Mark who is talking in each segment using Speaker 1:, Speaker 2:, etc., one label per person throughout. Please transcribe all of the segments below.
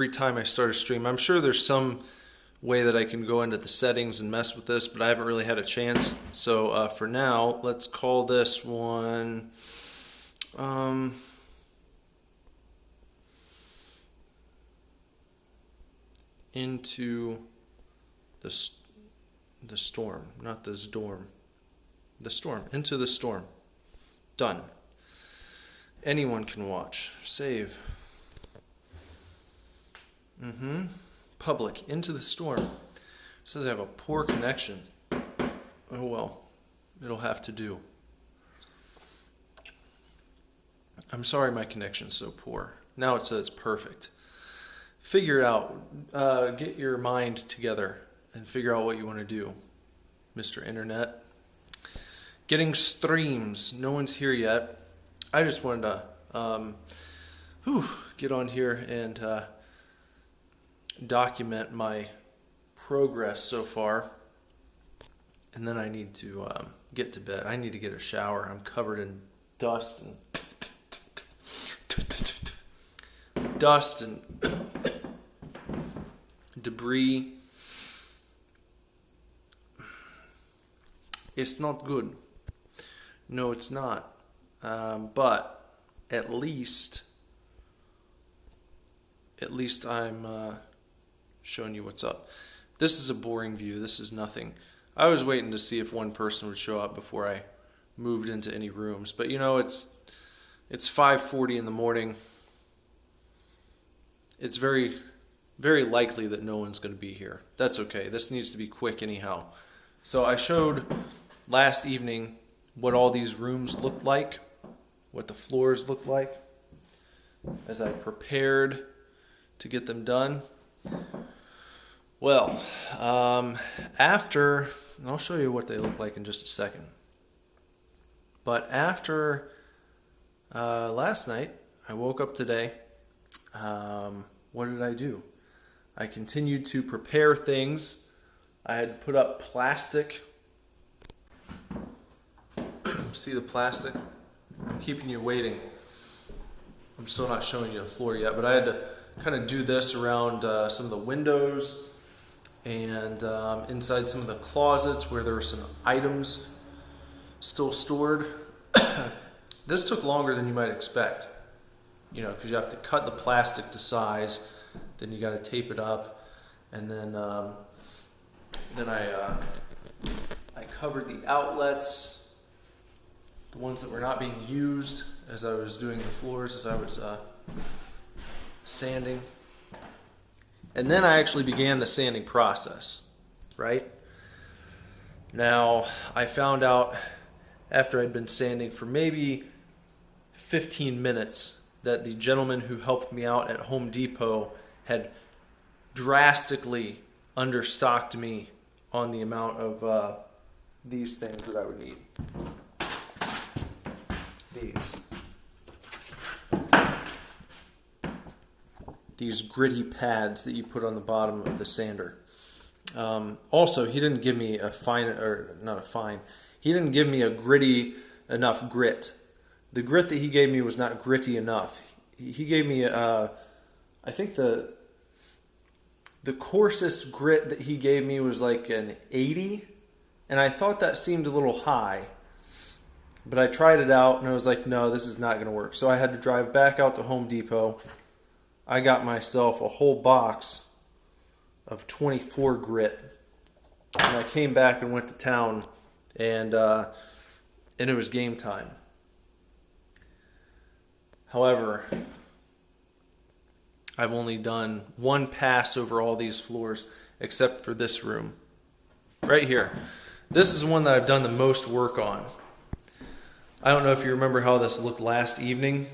Speaker 1: every time I start a stream. I'm sure there's some way that I can go into the settings and mess with this, but I haven't really had a chance. So for now, let's call this one into the storm, not the storm. The storm, into the storm. Done. Anyone can watch. Save. Public, into the storm. It says I have a poor connection. Oh well, it'll have to do. I'm sorry my connection's so poor. Now it says perfect. Figure it out. Get your mind together and figure out what you want to do, Mr. Internet. Getting streams. No one's here yet. I just wanted to get on here and document my progress so far. And then I need to get to bed. I need to get a shower. I'm covered in dust and debris. It's not good. No, it's not. But at least I'm showing you what's up. This is a boring view. This is nothing. I was waiting to see if one person would show up before I moved into any rooms. But you know, it's 5:40 in the morning. It's very, very likely that no one's going to be here. That's okay. This needs to be quick anyhow. So I showed last evening what all these rooms looked like, what the floors looked like, as I prepared to get them done. Well, after, and I'll show you what they look like in just a second. But after last night, I woke up today. What did I do? I continued to prepare things. I had put up plastic. See the plastic? I'm keeping you waiting. I'm still not showing you the floor yet, but I had to kind of do this around some of the windows and inside some of the closets where there were some items still stored. This took longer than you might expect, you know, because you have to cut the plastic to size, then you got to tape it up, and then I covered the outlets, the ones that were not being used, as I was doing the floors, as I was sanding. And then I actually began the sanding process, right? Now, I found out after I'd been sanding for maybe 15 minutes that the gentleman who helped me out at Home Depot had drastically understocked me on the amount of these things that I would need. These gritty pads that you put on the bottom of the sander. Also, he didn't give me he didn't give me a gritty enough grit. The grit that he gave me was not gritty enough. He gave me, I think the coarsest grit that he gave me was like an 80, and I thought that seemed a little high. But I tried it out, and I was like, no, this is not going to work. So I had to drive back out to Home Depot. I got myself a whole box of 24 grit, and I came back and went to town, and it was game time. However, I've only done one pass over all these floors, except for this room, right here. This is one that I've done the most work on. I don't know if you remember how this looked last evening,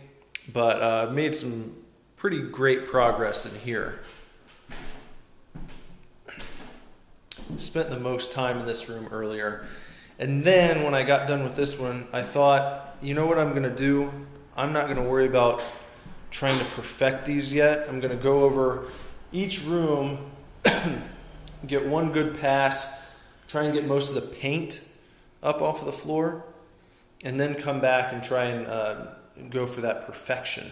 Speaker 1: but I've made some pretty great progress in here. Spent the most time in this room earlier. And then when I got done with this one, I thought, you know what I'm going to do? I'm not going to worry about trying to perfect these yet. I'm going to go over each room, get one good pass, try and get most of the paint up off of the floor, and then come back and try and go for that perfection.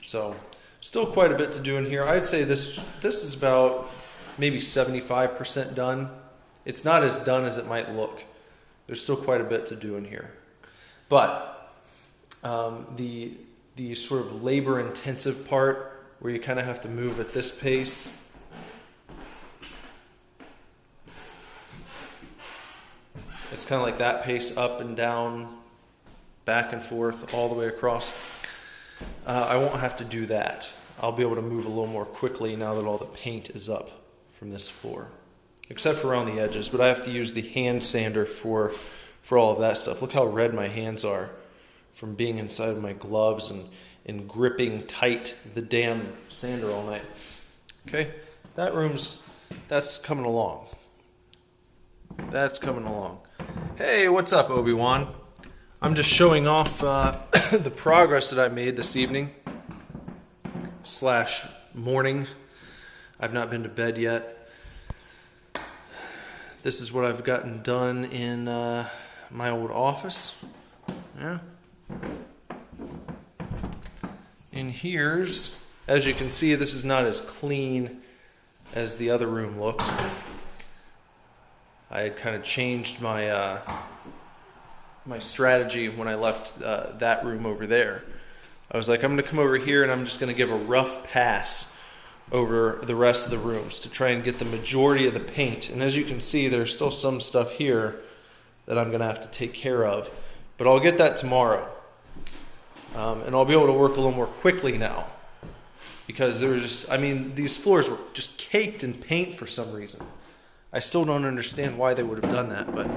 Speaker 1: So still quite a bit to do in here. I'd say this is about maybe 75% done. It's not as done as it might look. There's still quite a bit to do in here. But the sort of labor-intensive part, where you kind of have to move at this pace, it's kind of like that pace, up and down, back and forth, all the way across. I won't have to do that. I'll be able to move a little more quickly now that all the paint is up from this floor, except for around the edges. But I have to use the hand sander for all of that stuff. Look how red my hands are from being inside of my gloves and gripping tight the damn sander all night. Okay, that's coming along. That's coming along. Hey, what's up, Obi-Wan? I'm just showing off the progress that I made this evening / morning. I've not been to bed yet. This is what I've gotten done in my old office. Yeah. And here's, as you can see, this is not as clean as the other room looks. I had kind of changed my my strategy when I left that room over there. I was like, I'm going to come over here and I'm just going to give a rough pass over the rest of the rooms to try and get the majority of the paint. And as you can see, there's still some stuff here that I'm going to have to take care of. But I'll get that tomorrow. And I'll be able to work a little more quickly now. Because there was just, I mean, these floors were just caked in paint for some reason. I still don't understand why they would have done that, but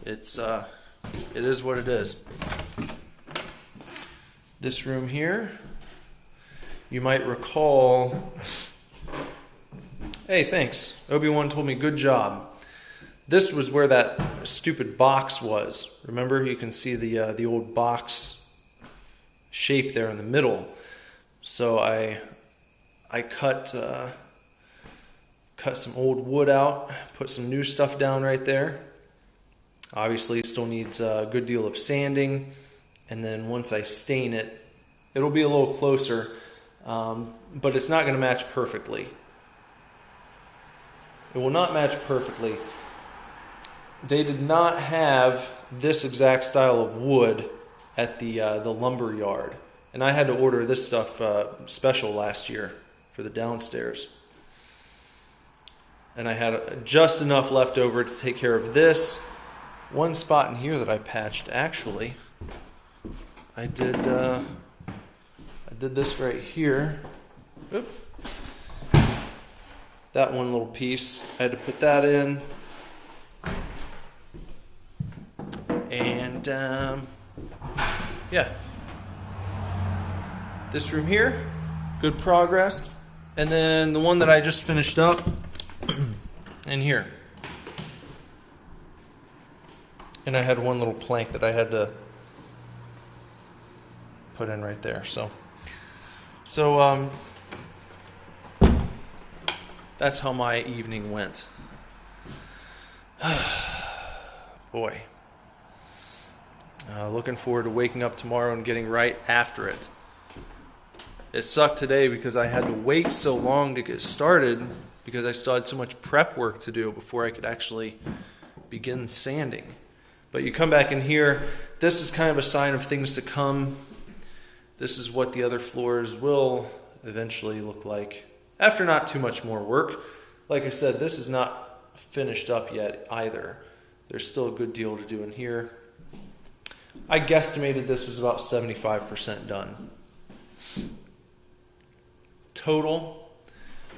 Speaker 1: it is what it is. This room here, you might recall. Hey, thanks. Obi-Wan told me good job. This was where that stupid box was. Remember, you can see the old box shape there in the middle. So I cut some old wood out, put some new stuff down right there. Obviously, it still needs a good deal of sanding, and then once I stain it, it'll be a little closer, but it's not going to match perfectly. It will not match perfectly. They did not have this exact style of wood at the lumber yard, and I had to order this stuff special last year for the downstairs. And I had just enough left over to take care of this. One spot in here that I patched, actually, I did this right here. Oop. That one little piece, I had to put that in. And, yeah. This room here, good progress. And then the one that I just finished up, in here. And I had one little plank that I had to put in right there. So that's how my evening went. Boy. Looking forward to waking up tomorrow and getting right after it. It sucked today because I had to wait so long to get started because I still had so much prep work to do before I could actually begin sanding. But you come back in here, this is kind of a sign of things to come. This is what the other floors will eventually look like after not too much more work. Like I said, this is not finished up yet either. There's still a good deal to do in here. I guesstimated this was about 75% done. Total,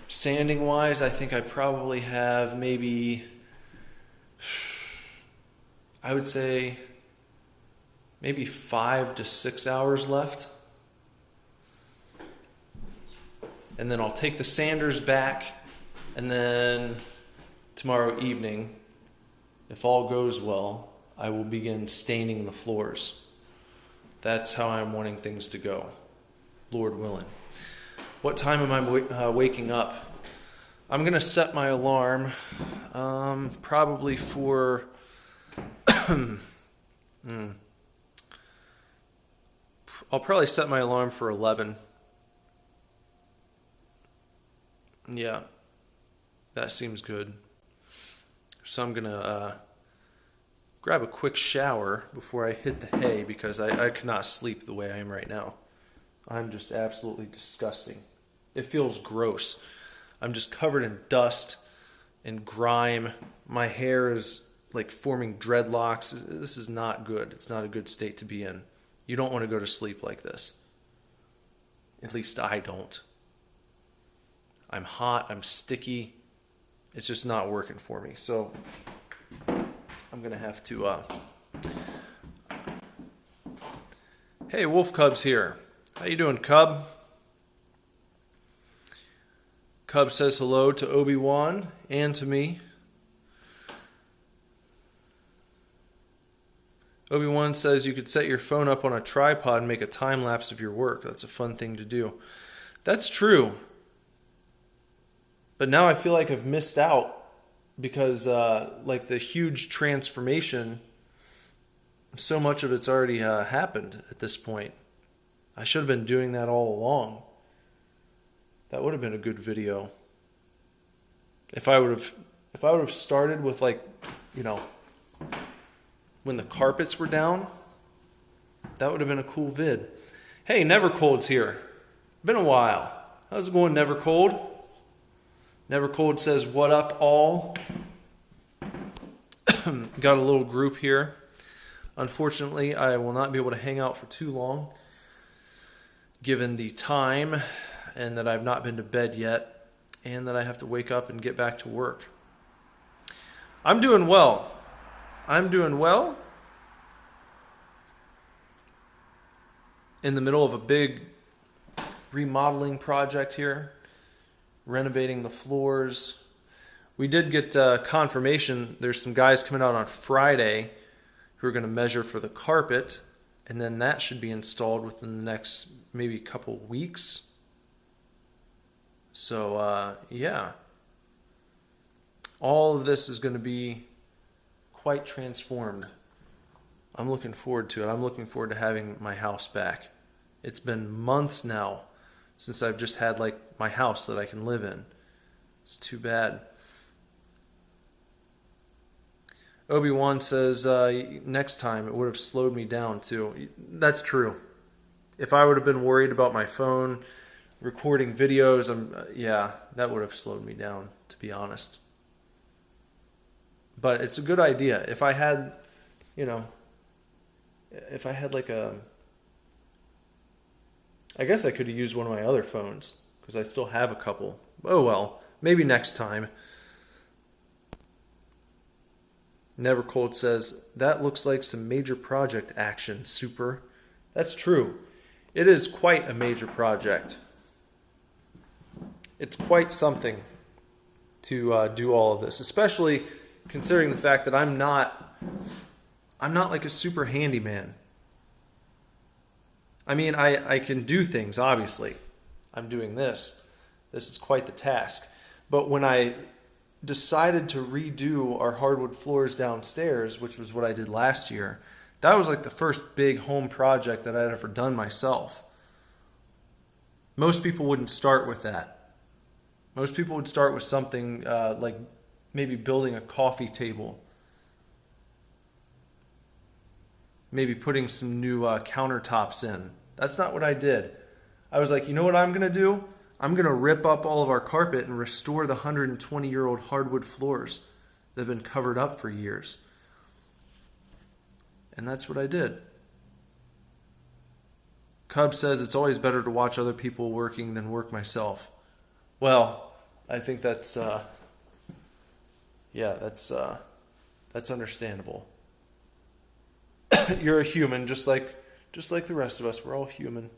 Speaker 1: sanding wise, I think I probably have maybe, I would say maybe 5 to 6 hours left. And then I'll take the sanders back, and then tomorrow evening, if all goes well, I will begin staining the floors. That's how I'm wanting things to go, Lord willing. What time am I waking up? I'm going to set my alarm probably for I'll probably set my alarm for 11 Yeah, that seems good. So I'm gonna grab a quick shower before I hit the hay because I cannot sleep the way I am right now. I'm just absolutely disgusting. It feels gross. I'm just covered in dust and grime. My hair is like forming dreadlocks. This is not good. It's not a good state to be in. You don't want to go to sleep like this. At least I don't. I'm hot. I'm sticky. It's just not working for me. So I'm going to have to... Hey, Wolf Cub's here. How you doing, Cub? Cub says hello to Obi-Wan and to me. Obi-Wan says you could set your phone up on a tripod and make a time lapse of your work. That's a fun thing to do. That's true. But now I feel like I've missed out because like the huge transformation, so much of it's already happened at this point. I should have been doing that all along. That would have been a good video. If I would have started with, like, you know, when the carpets were down, that would have been a cool vid. Hey, Nevercold's here. Been a while. How's it going, Nevercold? Nevercold says, what up, all? Got a little group here. Unfortunately, I will not be able to hang out for too long, given the time and that I've not been to bed yet and that I have to wake up and get back to work. I'm doing well. I'm doing well. In the middle of a big remodeling project here, renovating the floors. We did get confirmation. There's some guys coming out on Friday who are going to measure for the carpet, and then that should be installed within the next maybe couple weeks. So, yeah. All of this is going to be quite transformed. I'm looking forward to it. I'm looking forward to having my house back. It's been months now since I've just had, like, my house that I can live in. It's too bad. Obi-Wan says, next time it would have slowed me down too. That's true. If I would have been worried about my phone recording videos, yeah, that would have slowed me down, to be honest. But it's a good idea. If I had, you know, if I had like I guess I could have used one of my other phones because I still have a couple. Oh well, maybe next time. Nevercold says, that looks like some major project action, Super. That's true. It is quite a major project. It's quite something to do all of this, especially considering the fact that I'm not like a super handyman. I mean, I can do things, obviously. I'm doing this. This is quite the task. But when I decided to redo our hardwood floors downstairs, which was what I did last year, that was like the first big home project that I'd ever done myself. Most people wouldn't start with that. Most people would start with something like maybe building a coffee table. Maybe putting some new countertops in. That's not what I did. I was like, you know what I'm going to do? I'm going to rip up all of our carpet and restore the 120-year-old hardwood floors that have been covered up for years. And that's what I did. Cub says it's always better to watch other people working than work myself. Well, I think that's understandable. You're a human, just like the rest of us. We're all human.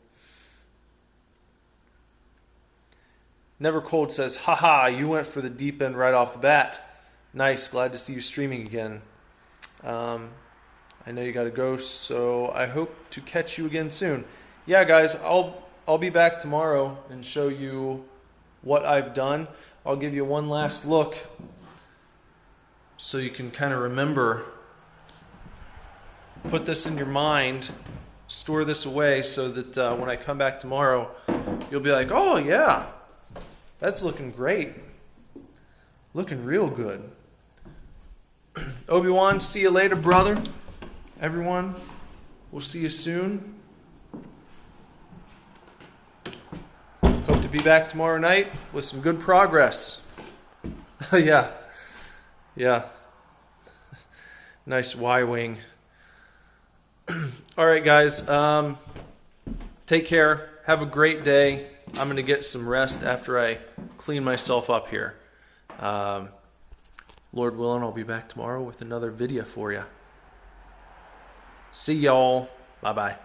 Speaker 1: Nevercold says, haha, you went for the deep end right off the bat. Nice, glad to see you streaming again. I know you gotta go, so I hope to catch you again soon. Yeah, guys, I'll be back tomorrow and show you what I've done. I'll give you one last look so you can kind of remember. Put this in your mind, store this away so that when I come back tomorrow, you'll be like, oh yeah, That's looking great. Looking real good. Obi-Wan, see you later, brother. Everyone, we'll see you soon. Hope to be back tomorrow night with some good progress. Yeah. Nice Y-wing. All right, guys. Take care. Have a great day. I'm going to get some rest after I clean myself up here. Lord willing, I'll be back tomorrow with another video for you. See y'all. Bye-bye.